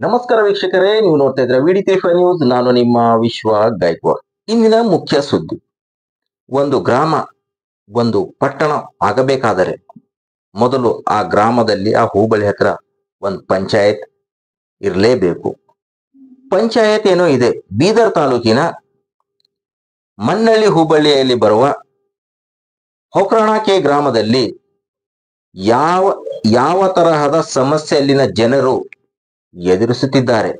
ನಮಸ್ಕಾರ ವೀಕ್ಷಕರೇ, ನೀವು ನೋಡ್ತಾ ಇದ್ರೆ ವಿಡಿತೇಶ ನ್ಯೂಸ್. ನಾನು ನಿಮ್ಮ ವಿಶ್ವ ಗೈಕ್ವಾಡ್. ಇಂದಿನ ಮುಖ್ಯ ಸುದ್ದಿ. ಒಂದು ಗ್ರಾಮ, ಒಂದು ಪಟ್ಟಣ ಆಗಬೇಕಾದರೆ ಮೊದಲು ಆ ಗ್ರಾಮದಲ್ಲಿ, ಆ ಹೋಬಳಿ ಹತ್ರ ಒಂದು ಪಂಚಾಯತ್ ಇರಲೇಬೇಕು. ಪಂಚಾಯತ್ ಏನೋ ಇದೆ. ಬೀದರ್ ತಾಲೂಕಿನ ಮನ್ನಳ್ಳಿ ಹೋಬಳಿಯಲ್ಲಿ ಬರುವ ಹೊಕ್ರಾಣಕೆ ಗ್ರಾಮದಲ್ಲಿ ಯಾವ ತರಹದ ಸಮಸ್ಯೆ ಅಲ್ಲಿನ ಜನರು ಎದುರಿಸುತ್ತಿದ್ದಾರೆ.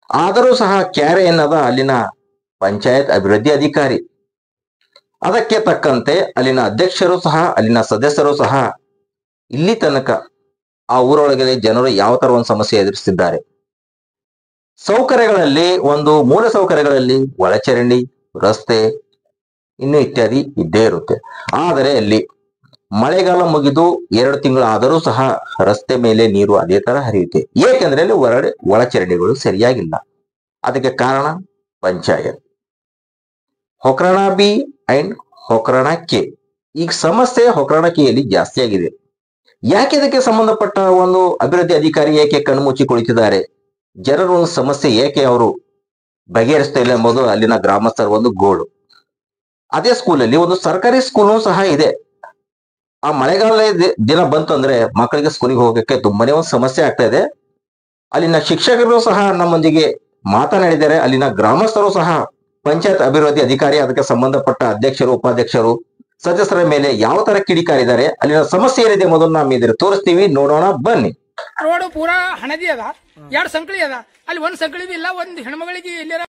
ಆದರೂ ಸಹ ಕ್ಯಾರೆ ಎನ್ನದ ಅಲ್ಲಿನ ಪಂಚಾಯತ್ ಅಭಿವೃದ್ಧಿ ಅಧಿಕಾರಿ. ಅದಕ್ಕೆ ತಕ್ಕಂತೆ ಅಲ್ಲಿನ ಅಧ್ಯಕ್ಷರು ಸಹ, ಅಲ್ಲಿನ ಸದಸ್ಯರು ಸಹ ಇಲ್ಲಿ ತನಕ ಆ ಊರೊಳಗೆ ಜನರು ಯಾವ ತರ ಒಂದು ಸಮಸ್ಯೆ ಎದುರಿಸುತ್ತಿದ್ದಾರೆ. ಸೌಕರ್ಯಗಳಲ್ಲಿ, ಒಂದು ಮೂಲ ಸೌಕರ್ಯಗಳಲ್ಲಿ ಒಳಚರಂಡಿ, ರಸ್ತೆ ಇನ್ನು ಇತ್ಯಾದಿ ಇದ್ದೇ ಇರುತ್ತೆ. ಆದರೆ ಅಲ್ಲಿ ಮಳೆಗಾಲ ಮುಗಿದು 2 ತಿಂಗಳಾದರೂ ಸಹ ರಸ್ತೆ ಮೇಲೆ ನೀರು ಅದೇ ತರ ಹರಿಯುತ್ತೆ. ಏಕೆಂದ್ರೆ ಅಲ್ಲಿ ಒಳಚರಂಡಿಗಳು ಸರಿಯಾಗಿಲ್ಲ. ಅದಕ್ಕೆ ಕಾರಣ ಪಂಚಾಯತ್ ಹೊಕ್ರಾಣ ಬಿ ಅಂಡ್ ಹೊಕ್ರಾಣ ಕೆ. ಈಗ ಸಮಸ್ಯೆ ಹೊಕ್ರಾಣ ಕೆಯಲ್ಲಿ ಜಾಸ್ತಿ ಆಗಿದೆ. ಯಾಕೆ ಇದಕ್ಕೆ ಸಂಬಂಧಪಟ್ಟ ಒಂದು ಅಭಿವೃದ್ಧಿ ಅಧಿಕಾರಿ ಏಕೆ ಕಣ್ಮುಚ್ಚಿ ಕುಳಿತಿದ್ದಾರೆ? ಜನರ ಒಂದು ಸಮಸ್ಯೆ ಏಕೆ ಅವರು ಬಗೆಹರಿಸ್ತಾ ಇಲ್ಲ ಎಂಬುದು ಅಲ್ಲಿನ ಗ್ರಾಮಸ್ಥರ ಒಂದು ಗೋಳು. ಅದೇ ಸ್ಕೂಲಲ್ಲಿ ಒಂದು ಸರ್ಕಾರಿ ಸ್ಕೂಲ್ ಸಹ ಇದೆ. ಆ ಮಳೆಗಾಲ ದಿನ ಬಂತಂದ್ರೆ ಮಕ್ಕಳಿಗೆ ಸ್ಕೂಲಿಗೆ ಹೋಗಕ್ಕೆ ತುಂಬಾನೇ ಒಂದು ಸಮಸ್ಯೆ ಆಗ್ತಾ ಇದೆ. ಅಲ್ಲಿನ ಶಿಕ್ಷಕರು ಸಹ ನಮ್ಮೊಂದಿಗೆ ಮಾತನಾಡಿದ್ದಾರೆ. ಅಲ್ಲಿನ ಗ್ರಾಮಸ್ಥರು ಸಹ ಪಂಚಾಯತ್ ಅಭಿವೃದ್ಧಿ ಅಧಿಕಾರಿ, ಅದಕ್ಕೆ ಸಂಬಂಧಪಟ್ಟ ಅಧ್ಯಕ್ಷರು, ಉಪಾಧ್ಯಕ್ಷರು, ಸದಸ್ಯರ ಮೇಲೆ ಯಾವ ತರ ಕಿಡಿಕಾರಿದ್ದಾರೆ, ಅಲ್ಲಿನ ಸಮಸ್ಯೆ ಏನಿದೆ ಎಂಬುದನ್ನು ನಾವು ಇದ್ರೆ ತೋರಿಸ್ತೀವಿ, ನೋಡೋಣ ಬನ್ನಿ. ರೋಡ್ ಪೂರಾ ಹಣದಿ ಅದ, 2 ಸಂಕಳಿ ಅದ. ಅಲ್ಲಿ ಒಂದ್ ಸಂಕಳಿ ಇಲ್ಲ. ಒಂದ್ ಹೆಣ್ಮಗಳಿಗೆ ಎಲ್ಲಾರ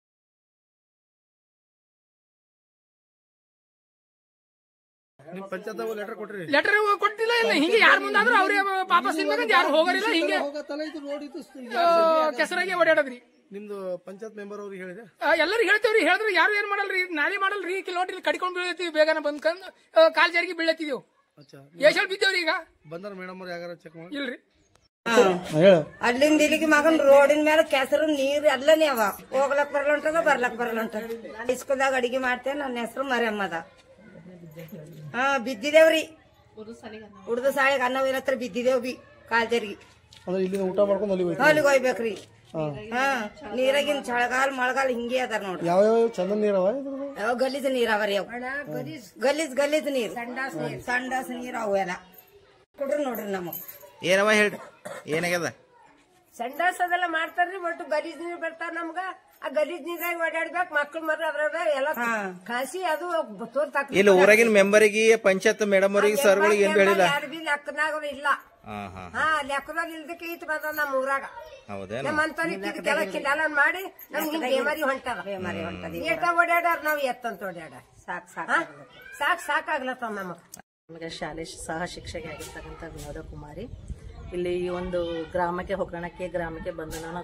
ಲೆಟರ್ ಕೊಟ್ಟಿಲ್ಲ. ಇಲ್ಲ ಹಿಂಗೆ ಯಾರ ಮುಂದಾದ್ರೂ ಅವ್ರಿಗೆ ವಾಪಸ್ ಸಿಗ್ಬೇಕಂತ ಯಾರು ಹೋಗರಿಲ್ಲ. ಹಿಂಗೆ ಕೆಸರಾಗೆ ಓಡಾಡದ್ರಿ. ನಿಮ್ದು ಪಂಚಾಯತ್ ಮೆಂಬರ್ ಅವ್ರಿಗೆ ಹೇಳಿದೆ? ಎಲ್ಲರಿಗೂ ಹೇಳ್ತೇವ್ರಿ. ಹೇಳಿದ್ರು ಯಾರು ಏನ್ ಮಾಡಲ್ರಿ. ನಾಳೆ ಮಾಡಲ್ರಿ. ಕಿಲೋಮೀಟರ್ ಕಡಿಕೊಂಡ್ ಬೀಳತ್ತೀವಿ. ಬೇಗನ ಬಂದ್ಕಂದ್ ಕಾಲ್ ಜಾರಿಗೆ ಬೀಳತ್ತಿದೆವು. ಎಷ್ಟಲ್ಲಿ ಬಿದ್ದೇವ್ರಿ. ಈಗ ಬಂದಾರ ಮೇಡಮ್ ಅವ್ರು ಯಾರು ಚೆಕ್ ಮಾಡಿ? ಇಲ್ರಿ. ಅಲ್ಲಿಂದ ಇಲ್ಲಿಗೆ ಮಗನ್ ರೋಡಿನ ಮೇಲೆ ಕೆಸರು ನೀರು ಎಲ್ಲನೇ ಅವ. ಹೋಗ್ಲಕ್ ಬರಲಂಟದ, ಬರ್ಲಕ್ ಬರಲಂಟದ. ಇಸ್ಕೂಲ್ದಾಗ ಅಡಿಗೆ ಮಾಡ್ತೇನೆ. ನನ್ನ ಹೆಸರು ಮರಿಯಮ್ಮದ. ಬಿದ್ದಿದೇವ್ರಿ. ಉಡ್ದು ಸಾಳಿಗೆ ಅನ್ನ ಹತ್ರ ಬಿದ್ದಿದೇವ್ ಬಿ ಕಾಲ್ಜರಿಗೆ. ಊಟ ಮಾಡ್ಕೊಂಡು ಅಲ್ಲಿಗೆ ಹೋಗ್ಬೇಕ್ರಿ. ನೀರಾಗಿನ ಚಳಗಾಲ ಮಳೆಗಾಲ ಹಿಂಗೆ ಅದಾರ ನೋಡ್ರಿ. ಯಾವ ಚಂದ ನೀರವ? ಯಾವ ಗಲೀಜ್ ನೀರ್ ಅವರಿ. ಅವ್ ಗಲೀಜ್ ನೀರ್, ಸಂಡಾಸ ನೀರ್ ಅವು ಎಲ್ಲ ಕೊಡ್ರಿ ನೋಡ್ರಿ. ನಮಗ್ ಏನವ ಹೇಳ್ರಿ, ಏನಾಗ್ಯದ? ಸಂಡಾಸ್ ಅದೆಲ್ಲ ಮಾಡ್ತಾರ್ರಿ. ಒಟ್ಟು ಗಲೀಜ್ ನೀರ್ ಬರ್ತಾರ ನಮ್ಗ. ಆ ಗಲೀಜ್ ನೀರಾಗ ಓಡಾಡ್ಬೇಕು. ಮಕ್ಳು ಮರ ಅದ್ರಾಗ ಎಲ್ಲ ಕಾಸಿ ಅದು ತೋರ್ತಾಕ. ಇಲ್ಲಿ ಊರಾಗಿನ ಮೆಂಬರಿಗೆ, ಪಂಚಾಯತ್ ಮೇಡಮ್ ಅವರಿಗೆ, ಸರ್ಗಳಿಗೆ ಏನ್ ಹೇಳಿಲ್ಲ? ಯಾರು ಬಿ ಲೆಕ್ಕದಾಗ ಇಲ್ಲ. ಲೆಕ್ಕದಾಗ ಇಲ್ದಕ್ಕೆ ಈತ್ ಬಂದ ನಮ್ಮ ಊರಾಗ. ನಮ್ಮಂತವ್ರಿಗೆಲ್ಲ ಕಿಲಾಲ ಮಾಡಿ ನಮ್ಗೆ ಬೇಮಾರಿ ಹೊಂಟದ. ಏಟ ಓಡಾಡಾರ ನಾವ್ ಎತ್ತಂತ ಓಡಾಡ ಸಾಕಾಗ್ಲತ್ತ ನಮಗ. ನಮಗೆ ಶಾಲೆ ಸಹ ಶಿಕ್ಷಕಿ ಆಗಿರ್ತಕ್ಕಂಥ ವಿನೋದ ಕುಮಾರಿ. ಇಲ್ಲಿ ಈ ಒಂದು ಗ್ರಾಮಕ್ಕೆ, ಹೊಕ್ರಾಣಕ್ಕೆ ಗ್ರಾಮಕ್ಕೆ ಬಂದು ನಾನು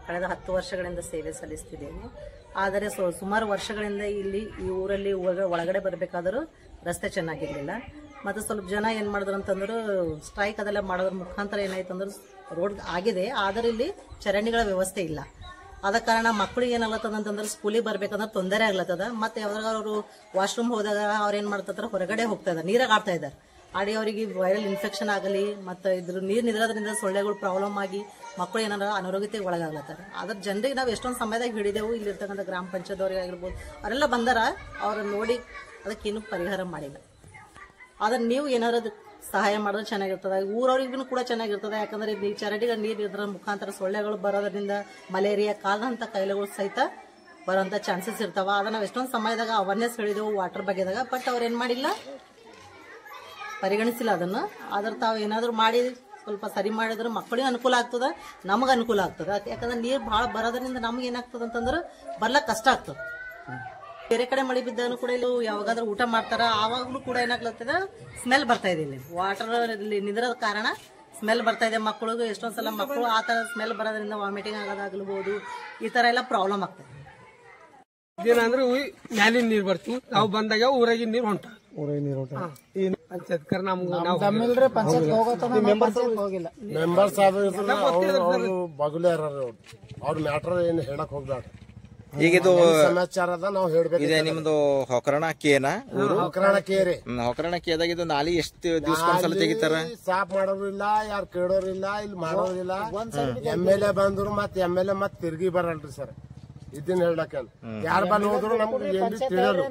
ಕಳೆದ 10 ವರ್ಷಗಳಿಂದ ಸೇವೆ ಸಲ್ಲಿಸ್ತಿದ್ದೇನೆ. ಆದರೆ ಸುಮಾರು ವರ್ಷಗಳಿಂದ ಇಲ್ಲಿ ಈ ಊರಲ್ಲಿ ಒಳಗಡೆ ಬರಬೇಕಾದರೂ ರಸ್ತೆ ಚೆನ್ನಾಗಿರ್ಲಿಲ್ಲ. ಮತ್ತು ಸ್ವಲ್ಪ ಜನ ಏನು ಮಾಡಿದ್ರು ಅಂತಂದ್ರೆ ಸ್ಟ್ರೈಕ್ ಅದೆಲ್ಲ ಮಾಡೋದ್ರ ಮುಖಾಂತರ ಏನಾಯ್ತು ಅಂದ್ರೆ ರೋಡ್ ಆಗಿದೆ, ಆದರೆ ಇಲ್ಲಿ ಚರಂಡಿಗಳ ವ್ಯವಸ್ಥೆ ಇಲ್ಲ. ಆದ ಕಾರಣ ಮಕ್ಕಳಿಗೆ ಏನಾಗ್ಲತ್ತದ ಅಂತಂದ್ರೆ ಸ್ಕೂಲಿಗೆ ಬರ್ಬೇಕಂದ್ರೆ ತೊಂದರೆ ಆಗ್ಲತ್ತದ. ಮತ್ತೆ ಯಾವಾಗ ಅವರು ವಾಶ್ರೂಮ್ ಹೋದಾಗ ಅವ್ರು ಏನ್ ಮಾಡ್ತಾರೆ, ಹೊರಗಡೆ ಹೋಗ್ತಾ ಇದ್ದಾರೆ, ನೀರಾಗ ಆಡ್ತಾ ಇದ್ದಾರೆ. ಆಡಿ ಅವರಿಗೆ ವೈರಲ್ ಇನ್ಫೆಕ್ಷನ್ ಆಗಲಿ, ಮತ್ತು ಇದ್ರ ನೀರು ನಿದ್ರೋದ್ರಿಂದ ಸೊಳ್ಳೆಗಳು ಪ್ರಾಬ್ಲಮ್ ಆಗಿ ಮಕ್ಕಳು ಏನಾರ ಅನಾರೋಗ್ಯತೆಗೆ ಒಳಗಾಗ್ಲತ್ತಾರೆ. ಅದ್ರ ಜನರಿಗೆ ನಾವು ಎಷ್ಟೊಂದು ಸಮಯದಾಗ ಹಿಡಿದೆವು. ಇಲ್ಲಿರ್ತಕ್ಕಂಥ ಗ್ರಾಮ ಪಂಚಾಯತ್ ಅವ್ರಿಗೆ ಆಗಿರ್ಬೋದು, ಅವರೆಲ್ಲ ಬಂದಾರ. ಅವ್ರ ನೋಡಿ ಅದಕ್ಕೇನು ಪರಿಹಾರ ಮಾಡಿಲ್ಲ. ಆದ್ರೆ ನೀವು ಏನಾದ್ರು ಸಹಾಯ ಮಾಡಿದ್ರೆ ಚೆನ್ನಾಗಿರ್ತದೆ. ಊರವ್ರಿಗೂ ಕೂಡ ಚೆನ್ನಾಗಿರ್ತದೆ. ಯಾಕಂದ್ರೆ ಈ ಚರಂಡಿಗಳ ನೀರು ಇದ್ರ ಮುಖಾಂತರ ಸೊಳ್ಳೆಗಳು ಬರೋದ್ರಿಂದ ಮಲೇರಿಯಾ ಕಾದಂತ ಕಾಯಿಲೆಗಳು ಸಹಿತ ಬರೋಂಥ ಚಾನ್ಸಸ್ ಇರ್ತಾವ. ಅದನ್ನ ನಾವು ಎಷ್ಟೊಂದು ಸಮಯದಾಗ ಅವೇರ್ನೆಸ್ ಹೇಳಿದೆವು ವಾಟರ್ ಬಗ್ಗೆದಾಗ. ಬಟ್ ಅವ್ರು ಏನು ಮಾಡಿಲ್ಲ, ಪರಿಗಣಿಸಿಲ್ಲ ಅದನ್ನು. ಆದ್ರೆ ತಾವು ಏನಾದರೂ ಮಾಡಿ ಸ್ವಲ್ಪ ಸರಿ ಮಾಡಿದ್ರೆ ಮಕ್ಕಳಿಗೆ ಅನುಕೂಲ ಆಗ್ತದೆ, ನಮಗೆ ಅನುಕೂಲ ಆಗ್ತದೆ. ಯಾಕಂದ್ರೆ ನೀರು ಭಾಳ ಬರೋದ್ರಿಂದ ನಮ್ಗೆ ಏನಾಗ್ತದೆ ಅಂತಂದ್ರೆ ಬರ್ಲಕ್ಕೆ ಕಷ್ಟ ಆಗ್ತದೆ. ಬೇರೆ ಕಡೆ ಮಳೆ ಬಿದ್ದಾನು ಕೂಡ ಇಲ್ಲಿ ಯಾವಾಗಾದ್ರೂ ಊಟ ಮಾಡ್ತಾರ, ಆವಾಗಲೂ ಕೂಡ ಏನಾಗ್ಲತ್ತದ, ಸ್ಮೆಲ್ ಬರ್ತಾ ಇದೆ. ಇಲ್ಲಿ ವಾಟರ್ ನಿಂದಿರೋದ ಕಾರಣ ಸ್ಮೆಲ್ ಬರ್ತಾ ಇದೆ. ಮಕ್ಕಳಿಗೆ ಎಷ್ಟೊಂದ್ಸಲ ಮಕ್ಕಳು ಆ ತರ ಸ್ಮೆಲ್ ಬರೋದ್ರಿಂದ ವಾಮಿಟಿಂಗ್ ಆಗೋದಾಗಬಹುದು, ಈ ತರ ಎಲ್ಲ ಪ್ರಾಬ್ಲಮ್ ಆಗ್ತದೆ. ಏನಂದ್ರೆ ಮ್ಯಾಲಿನ ನೀರ್ ಬರ್ತೀವಿ, ನಾವು ಬಂದಾಗ ಊರಾಗಿನ ನೀರ್ ಹೊಂಟ. ಪಂಚಾಯತ್ ಮೆಂಬರ್ಸ್ ಬಾಗುಲೆ ಅವ್ರ ಮ್ಯಾಟ್ರ್ ಏನು ಹೇಳಕ್ ಹೋಗ್ಬೇಡ. ಈಗ ಇದು ಸಮಾಚಾರ ಅದ ನಾವು ಹೇಳ್ಬೇಕು. ಇದೆ ನಿಮ್ದು ಹೊಕರಣ ಕೇನಾ ಊರು? ಹೊಕರಣ ಕೇರಿ. ಹೊಕರಣ ಕೇದಾಗ ಇದು ನಾಲಿ ಎಷ್ಟು ದಿವಸಕ್ಕೊಂದ್ಸಲ ತೆಗಿತಾರ? ಸಾಫ್ ಮಾಡೋರಿಲ್ಲ, ಯಾರು ಕೇಳೋರಿಲ್ಲ, ಇಲ್ಲಿ ಮಾಡೋರಿಲ್ಲ. MLA ಬಂದ್ರು ಮತ್ MLA ಮತ್ ತಿರ್ಗಿ ಬರಲ್ರಿ ಸರ್. ಇದನ್ನ ಹೇಳಕ ಯಾರು ಬಂದ್ ಹೋದ್ರು ನಮ್ಗೆ ಏನ್ ಬಿ ತಿಳಿಯಲ್ರಿ,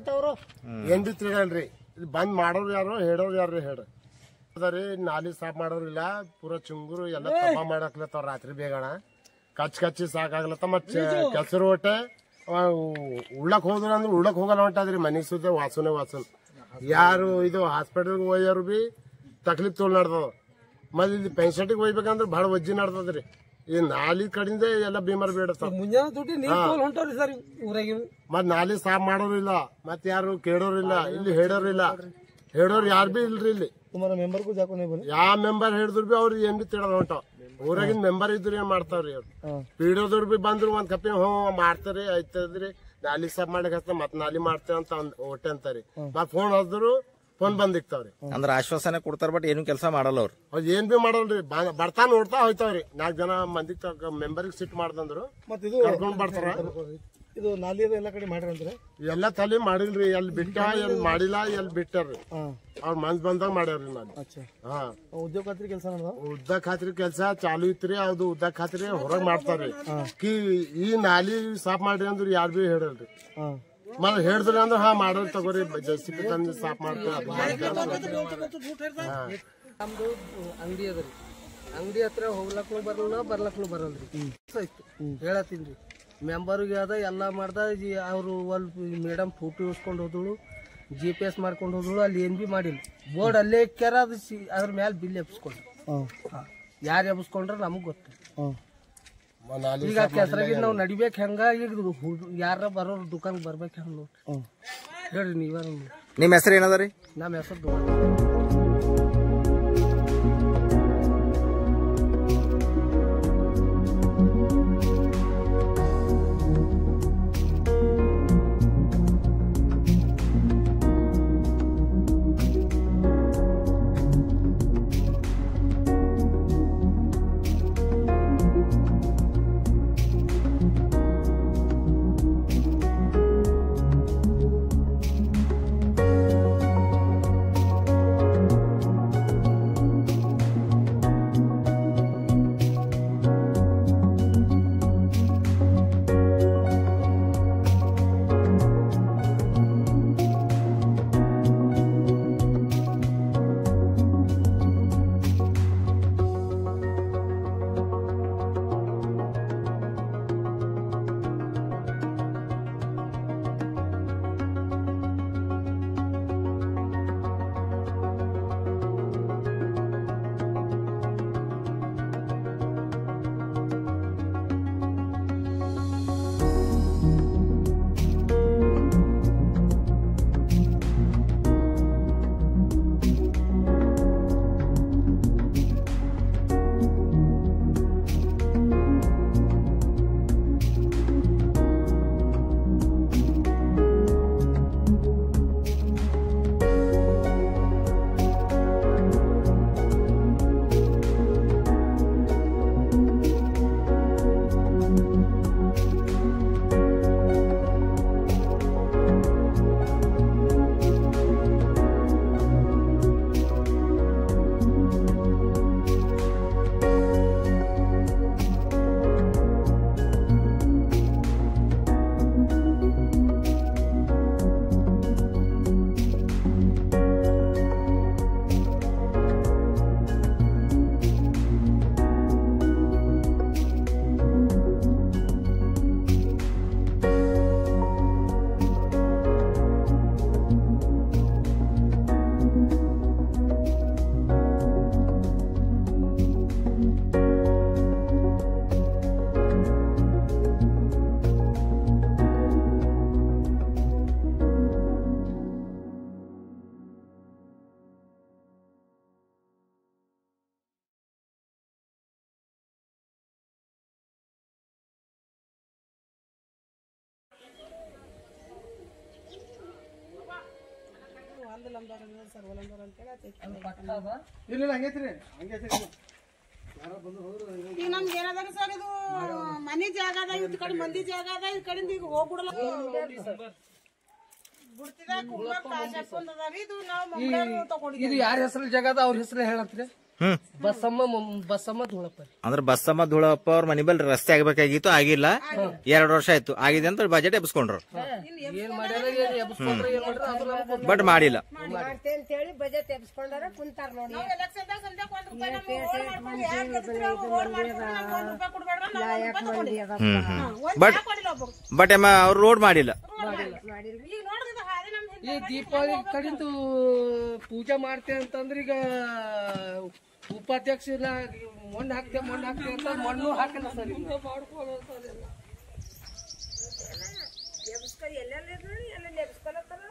ಏನ್ ಬಿ ತಿಳಿಯಲ್ರಿ. ಇಲ್ಲಿ ಬಂದ್ ಮಾಡೋರು ಯಾರು, ಹೇಳೋರು ಯಾರು ಹೇಳ ಅದರಿ. ನಾಲಿ ಸಾಫ್ ಮಾಡೋರಿಲ್ಲ, ಪೂರಾ ಚುಂಗುರು ಎಲ್ಲ ತಪ್ಪ ಮಾಡಕ್ಲತ್ತವ್ರ. ರಾತ್ರಿ ಬೇಗಣ ಕಚ್ಚಿ ಸಾಕಾಗ್ಲತ್ತ. ಮತ್ ಕೆಸರು ಒಟ್ಟೆ ಉಳ್ಳಕ್ ಹೋದ್ರ ಅಂದ್ರೆ ಉಳ್ಳಕ್ ಹೋಗಲ್ಲ ಹೊಂಟದ್ರಿ. ಮನಿ ಸುದ್ದ ವಾಸನೆ ಯಾರು ಇದು ಹಾಸ್ಪಿಟಲ್ಗೆ ಹೋಗ್ಯಾರು ಬಿ ತಕ್ಲೀಫ್ ತೊಳ್ ನಡ್ದದ. ಮತ್ ಇಲ್ಲಿ ಪೆನ್ಷನ್ಟಿಗೆ ಹೋಗ್ಬೇಕಂದ್ರೆ ಬಹಳ ವಜ್ಜಿ ನಡ್ದದ್ರಿ. ಈ ನಾಲಿ ಕಡೆಯಿಂದ ಎಲ್ಲ ಬೀಮಾರ್ ಬೇಡತ್ತಾವ. ಮತ್ ನಾಲಿ ಸಾಫ್ ಮಾಡೋರಿಲ್ಲ, ಮತ್ ಯಾರು ಕೇಳೋರಿಲ್ಲ, ಇಲ್ಲಿ ಹೇಳೋರು ಯಾರು ಬಿ ಇಲ್ರಿ. ಇಲ್ಲಿ ಯಾವ ಮೆಂಬರ್ ಹೇಳಿದ್ರು ಬಿ ಅವ್ರು ಏನ್ ಬಿ ತಿಳೋದ್ ಹೊಂಟಾವ್. ಊರಾಗಿನ ಮೆಂಬರ್ ಇದ್ರು ಏನ್ ಮಾಡ್ತಾವ್ರಿ ಅವ್ರು. ಪಿಡಿಯೋದವ್ರು ಬಿ ಬಂದ್ರು ಒಂದ್ ಕಪ್ಪಿ ಮಾಡ್ತಾರಿ, ಆಯ್ತದ್ರಿ ನಾಲಿ ಸಾಫ್ ಮಾಡಕ್ ಹಚ್ತ ಮತ್ ನಾಲಿ ಮಾಡ್ತೇವೆ ಅಂತ ಹೊಟ್ಟೆ ಅಂತಾರಿ. ಮತ್ ಫೋನ್ ಹಚ್ದ್ರು ಫೋನ್ ಬಂದಿಕ್ತಾವ್ರಿ. ಅಂದ್ರ ಆಶ್ವಾಸನೆ ಕೊಡ್ತಾರ, ಬಟ್ ಏನು ಕೆಲಸ ಮಾಡಲ್ಲ ಅವ್ರು. ಅವ್ರು ಏನ್ ಬಿ ಮಾಡಲ್ರಿ. ಬರ್ತಾ ನೋಡ್ತಾ ಹೋಯ್ತಾವ್ರಿ. 4 ಜನ ಮಂದಿ ಮೆಂಬರ್ಗೆ ಸಿಟ್ ಮಾಡ್ದಂದ್ರು ಕರ್ಕೊಂಡ್ ಬರ್ತಾರ. ಇದು ನಾಲಿ ಎಲ್ಲ ಕಡೆ ಮಾಡ್ರಿ ಎಲ್ಲ ತಲೆ ಮಾಡಿಲ್ರಿ. ಎಲ್ಲಿ ಬಿಟ್ಟ ಎಲ್ಲಿ ಮಾಡಿಲ್ಲ, ಎಲ್ಲಿ ಬಿಟ್ಟಾರ್ರಿ. ಅವ್ರ ಮನ್ಸ್ ಬಂದಾಗ ಮಾಡ್ಯಾವ್ರಿ. ನಾನು ಉದ್ಯೋಗ ಖಾತ್ರಿ ಕೆಲಸ ಉದ್ದ ಖಾತ್ರಿ ಕೆಲಸ ಚಾಲು ಇತ್ರಿ. ಅದು ಉದ್ದ ಖಾತ್ರಿ ಹೊರಗ್ ಮಾಡ್ತಾರ್ರಿ. ಈ ನಾಲಿ ಸಾಫ್ ಮಾಡ್ರಿ ಅಂದ್ರ ಯಾರು ಬಿ ಹೇಳಲ್ರಿ. ಮತ್ ಹೇಳಿದ್ರಿ ಅಂದ್ರ ಮಾಡೋರ್ ತಗೋರಿ, JCB ತಂದು ಸಾಫ್ ಮಾಡ್ತೇವೆ. ನಮ್ದು ಅಂಗಡಿ ಅದರಿ. ಅಂಗಡಿ ಹತ್ರ ಹೋಗ್ಲಕ್ನು ಬರಲ್ಲ, ಬರ್ಲಕ್ನು ಬರಲ್ರಿ. ಹೇಳತ್ತೀನ್ರಿ ಮೆಂಬರ್ಗೆ ಅದ ಎಲ್ಲ ಮಾಡ್ದ. ಅವರು ಮೇಡಮ್ ಫೋಟೋ ಇಸ್ಕೊಂಡು ಹೋದಳು, GPS ಮಾಡ್ಕೊಂಡು ಹೋದಳು. ಅಲ್ಲಿ ಏನ್ ಬಿ ಮಾಡಿಲ್ಲ. ಬೋರ್ಡ್ ಅಲ್ಲೇ ಇಕ್ಕ್ಯಾರ. ಅದು ಅದ್ರ ಮ್ಯಾಲ ಬಿಲ್ ಎಬ್ಸ್ಕೊಂಡ್ರು. ಯಾರು ಎಬ್ಸ್ಕೊಂಡ್ರ ನಮಗ್ ಗೊತ್ತು. ಈಗ ಕೆಸರಾಗಿ ನಾವ್ ನಡಿಬೇಕ್ ಹೆಂಗ, ಈಗ ಯಾರ ಬರೋರು ದುಕಾನ್ ಬರ್ಬೇಕ್ ಹೆಂಗ ನೋಡ್ರಿ. ಹೇಳ್ರಿ ನೀವ. ನಿಮ್ ಹೆಸರು ಏನದರಿ? ನಮ್ಮ ಹೆಸರು ಈಗ ನಮ್ಗೆ ಏನದ ಸರ್ ಇದು ಮನೆ ಜಾಗ ಅದ ಇದ್ ಕಡೆ ಮಂದಿ ಜಾಗ ಅದ ಈ ಕಡೆಯಿಂದ ಈಗ ಹೋಗ್ಬಿಡಲ್ಲ ಗುಡ್ತಿದಾಗ ಕುಂಬಾರ ಕಾಜ್ ಹಾಕೊಂಡ್ ಅದಾರಿ ಇದು ನಾವು ಮಂಗಳೂರು ತಗೊಂಡಿದ್ದೀವಿ. ಇದು ಯಾರ ಹೆಸರು ಜಾಗ ಅದ ಅವ್ರ ಹೆಸರು ಹೇಳತ್ರಿ ಬಸಮ್ಮ ಧೂಳಪ್ಪ. ಅಂದ್ರೆ ಬಸ್ಸಮ್ಮ ಧೂಳಪ್ಪ ಅವ್ರ ಮನೆ ಬಲ್ ರಸ್ತೆ ಆಗ್ಬೇಕಾಗಿತ್ತು, ಆಗಿಲ್ಲ. 2 ವರ್ಷ ಆಯ್ತು, ಆಗಿದೆ ಅಂತ ಬಜೆಟ್ ಎಬ್ಸ್ಕೊಂಡ್ರು. ಏನ್ ಮಾಡ್ಯಾರ ಏನ್ ಎಬ್ಸ್ಕೊಂಡ್ರ ಏನ್ ಮಾಡ್ರ ಅದು ನಮ್ಗ್ ಗೊತ್ತಿಲ್ಲ. ಬಟ್ ಮಾಡಿಲ್ಲ. ಮಾಡ್ತೇವೆ ಅಂತ ಹೇಳಿ ಬಜೆಟ್ ಎಬ್ಸ್ಕೊಂಡಾರ ಕುಂತಾರ ನೋಡಿ. ಎಲೆಕ್ಷನ್ದಾಗ ಸಂಧ್ಯಾಕ್ $1 ನಮ್ಗೆ ಓಡ್ ಮಾಡ್ಕೊಂಡು ಯಾಕೆ ಗೆದ್ದಿದ್ರು ಅವ್ರು ಓಡ್ ಮಾಡ್ಕೊಂಡು ನಮ್ಗೆ $1 ಕೊಡ್ಬೇಡ್ರ ನಾವು $1 ತಗೊಂಡಿವಿ. ಬಟ್ ಅವ್ರು ರೋಡ್ ಮಾಡಿಲ್ಲ. ಈಗ ನೋಡಿದ ಹಾದಿ ನಮ್ ಈ ದೀಪಾವಳಿ ಕಡಿಂದು ಪೂಜೆ ಮಾಡ್ತೇವೆ ಅಂತಂದ್ರೆ ಈಗ ಉಪಾಧ್ಯಕ್ಷ ಇಲ್ಲ ಮಣ್ಣು ಹಾಕ್ತೇವೆ ಅಂತ ಮಣ್ಣು ಹಾಕಿಲ್ಲ ಸರ್. ಎಬ್ಸ್ಕೊಳ್ಳಿ ಎಲ್ಲೆಲ್ಲ ಎಬ್ಸ್ಕೊಳತ್ತಾರ